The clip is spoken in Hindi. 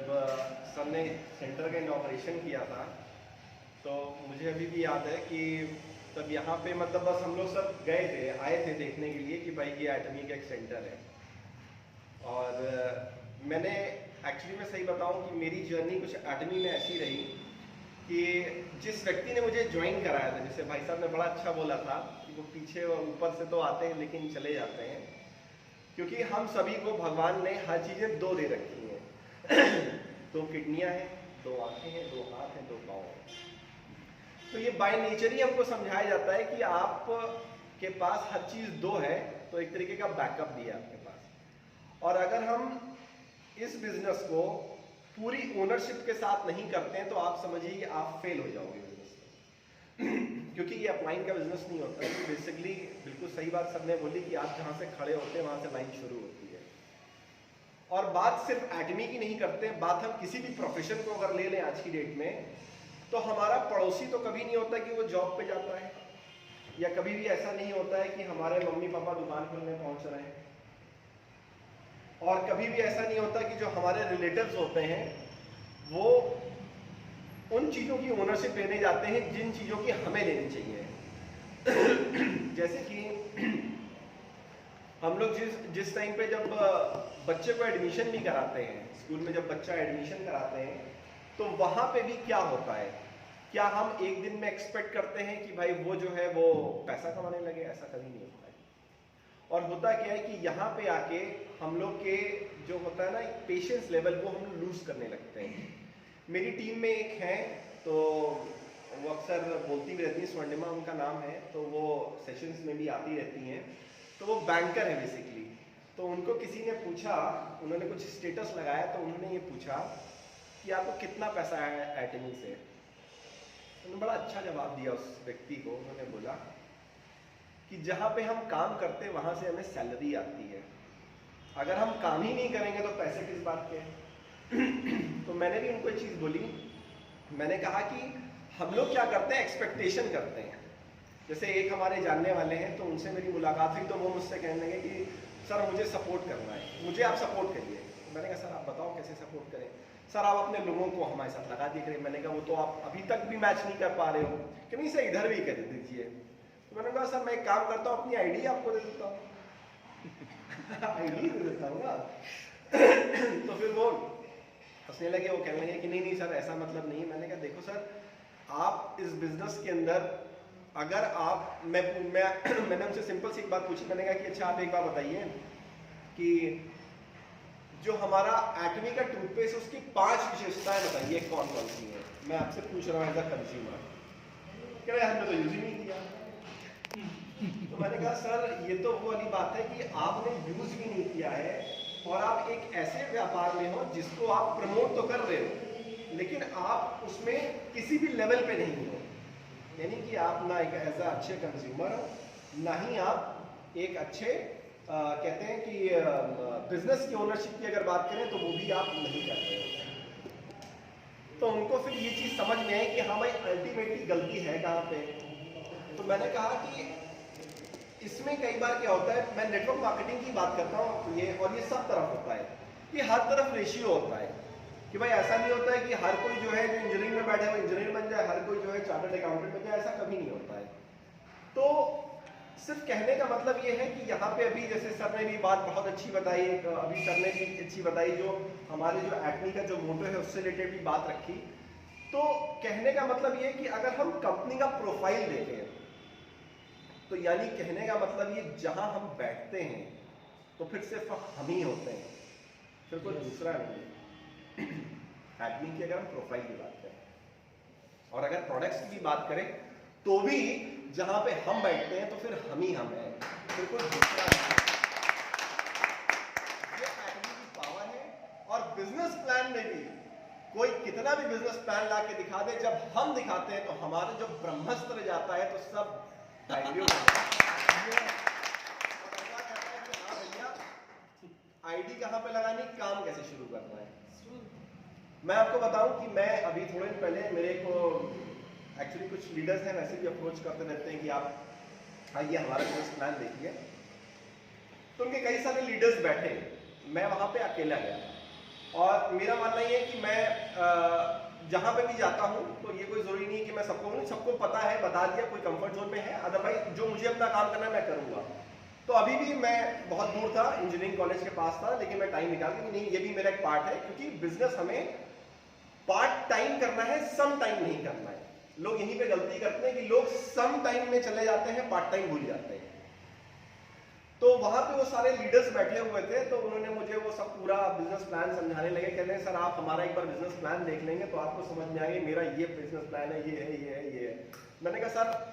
जब सर ने सेंटर का इनॉग्रेशन किया था तो मुझे अभी भी याद है कि तब यहाँ पे मतलब बस हम लोग सब गए थे, आए थे देखने के लिए कि भाई ये एटमी का एक सेंटर है। और मैंने एक्चुअली मैं सही बताऊं कि मेरी जर्नी कुछ एटमी में ऐसी रही कि जिस व्यक्ति ने मुझे ज्वाइन कराया था, जैसे भाई साहब ने बड़ा अच्छा बोला था कि वो पीछे और ऊपर से तो आते हैं लेकिन चले जाते हैं, क्योंकि हम सभी को भगवान ने हर चीज़ें दो दे रखी हैं। दो किडनियां हैं, दो आंखें हैं, दो हाथ हैं, दो पाँव हैं। तो ये बाय नेचर ही हमको समझाया जाता है कि आप के पास हर चीज़ दो है, तो एक तरीके का बैकअप भी है आपके पास। और अगर हम इस बिजनेस को पूरी ओनरशिप के साथ नहीं करते हैं तो आप समझिए आप फेल हो जाओगे बिजनेस में। क्योंकि ये अपलाइन का बिजनेस नहीं होता है। बेसिकली बिल्कुल सही बात सबने बोली कि आप जहाँ से खड़े होते हैं वहाँ से लाइन शुरू होती है। और बात सिर्फ एटमी की नहीं करते हैं, बात हम किसी भी प्रोफेशन को अगर ले लें आज की डेट में, तो हमारा पड़ोसी तो कभी नहीं होता कि वो जॉब पे जाता है, या कभी भी ऐसा नहीं होता है कि हमारे मम्मी पापा दुकान खोलने पहुंच रहे हैं, और कभी भी ऐसा नहीं होता कि जो हमारे रिलेटिव्स होते हैं वो उन चीज़ों की ओनरशिप लेने जाते हैं जिन चीज़ों की हमें लेनी चाहिए। जैसे कि हम लोग जिस टाइम पे जब बच्चे को एडमिशन भी कराते हैं, स्कूल में जब बच्चा एडमिशन कराते हैं, तो वहाँ पे भी क्या होता है, क्या हम एक दिन में एक्सपेक्ट करते हैं कि भाई वो जो है वो पैसा कमाने लगे? ऐसा कभी नहीं होता है। और होता क्या है कि यहाँ पे आके हम लोग के जो होता है ना एक पेशेंस लेवल को हम लूज करने लगते हैं। मेरी टीम में एक है, तो वो अक्सर बोलती भी रहती है, स्वर्णिमा उनका नाम है, तो वो सेशंस में भी आती रहती हैं। तो वो बैंकर है बेसिकली। तो उनको किसी ने पूछा, उन्होंने कुछ स्टेटस लगाया, तो उन्होंने ये पूछा कि आपको कितना पैसा है एटमी से? उन्होंने बड़ा अच्छा जवाब दिया उस व्यक्ति को। उन्होंने बोला कि जहाँ पे हम काम करते हैं वहाँ से हमें सैलरी आती है, अगर हम काम ही नहीं करेंगे तो पैसे किस बात के? तो मैंने भी उनको एक चीज़ बोली, मैंने कहा कि हम लोग क्या करते हैं, एक्सपेक्टेशन करते हैं। जैसे एक हमारे जानने वाले हैं, तो उनसे मेरी मुलाकात हुई, तो वो मुझसे कहने लगे कि सर मुझे सपोर्ट करना है, मुझे आप सपोर्ट करिए। मैंने कहा सर आप बताओ कैसे सपोर्ट करें? सर आप अपने लोगों को हमारे साथ लगा दिए करें। मैंने कहा वो तो आप अभी तक भी मैच नहीं कर पा रहे हो, कि नहीं सर इधर भी कर दीजिए। तो मैंने कहा सर मैं एक काम करता हूँ, अपनी आईडी आपको दे देता हूँ। आईडी दे देता हूँ ना। तो फिर वो हंसने लगे, वो कहने लगे कि नहीं नहीं सर ऐसा मतलब नहीं है। मैंने कहा देखो सर, आप इस बिजनेस के अंदर अगर आप मैंने उनसे सिंपल सी एक बात पूछी। मैंने कहा कि अच्छा आप एक बात बताइए कि जो हमारा एटमी का टूथपेस्ट उसकी 5 विशेषताएं बताइए कौन कौन सी है। मैं आपसे पूछ रहा हूँ एज अ कंज्यूमर। कह रहे हमने तो यूज ही नहीं किया। तो मैंने कहा सर ये तो वो वाली बात है कि आपने यूज भी नहीं किया है, और आप एक ऐसे व्यापार में हो जिसको आप प्रमोट तो कर रहे हो, लेकिन आप उसमें किसी भी लेवल पे नहीं हो। यानी कि आप ना एक एज अ अच्छे कंज्यूमर हो, ना ही आप एक अच्छे कहते हैं कि बिजनेस की ओनरशिप की अगर बात करें तो वो भी आप नहीं कर रहे हो। तो उनको फिर ये चीज़ समझ में आई कि हाँ भाई अल्टीमेटली गलती है कहाँ पे। तो मैंने कहा कि इसमें कई बार क्या होता है, मैं नेटवर्क मार्केटिंग की बात करता हूँ ये, और ये सब तरफ होता है कि हर तरफ रेशियो होता है कि भाई ऐसा नहीं होता है कि हर कोई जो है जो इंजीनियरिंग में बैठे वो इंजीनियर बन जाए, हर कोई जो है चार्टर्ड अकाउंटेंट बन जाए, ऐसा कभी नहीं होता है। तो सिर्फ कहने का मतलब ये है कि यहाँ पे अभी जैसे सर ने भी बात बहुत अच्छी बताई, अभी सर ने भी अच्छी बताई, जो हमारे जो एटमी का जो मोटो है उससे रिलेटेड भी बात रखी। तो कहने का मतलब ये कि अगर हम कंपनी का प्रोफाइल देखें तो यानी कहने का मतलब ये जहां हम बैठते हैं तो फिर सिर्फ हम ही होते हैं, फिर कोई दूसरा नहीं है। एटमी की अगर हम प्रोफाइल की बात करें और अगर प्रोडक्ट्स की भी बात करें तो भी जहां पे हम बैठते हैं तो फिर हम ही हम हैं, फिर कोई दूसरा नहीं है। ये एटमी की पावर है। और बिजनेस प्लान में भी कोई कितना भी बिजनेस प्लान ला के दिखा दे, जब हम दिखाते हैं तो हमारे जो ब्रह्मास्त्र जाता है तो सब आईडी कहाँ पे लगानी, काम कैसे शुरू करना है। मैं आपको बताऊं कि मैं अभी थोड़े दिन पहले मेरे को एक्चुअली कुछ लीडर्स हैं वैसे भी अप्रोच करते रहते हैं कि आप आइए हमारा बिजनेस प्लान देखिए। तो उनके कई सारे लीडर्स बैठे, मैं वहां पे अकेला गया। और मेरा मानना ये है कि मैं जहाँ पे भी जाता हूँ तो ये कोई ज़रूरी नहीं है कि मैं सबको पता है, बता दिया, कोई कंफर्ट जोन में है, अदरवाइज जो मुझे अपना काम करना है मैं करूँगा। तो अभी भी मैं बहुत दूर था, इंजीनियरिंग कॉलेज के पास था, लेकिन मैं टाइम निकाल के नहीं, ये भी मेरा एक पार्ट है, क्योंकि बिजनेस हमें पार्ट टाइम करना है, सम टाइम नहीं करना है। लोग यहीं पे गलती करते हैं कि लोग सम टाइम में चले जाते हैं, पार्ट टाइम भूल जाते हैं। तो वहां पे वो सारे लीडर्स बैठे हुए थे, तो उन्होंने मुझे वो सब पूरा बिजनेस प्लान समझाने लगे। कहते हैं सर आप हमारा एक बार बिजनेस प्लान देख लेंगे तो आपको समझ में आएगा मेरा ये बिजनेस प्लान है, ये है, ये है, ये है। मैंने कहा सर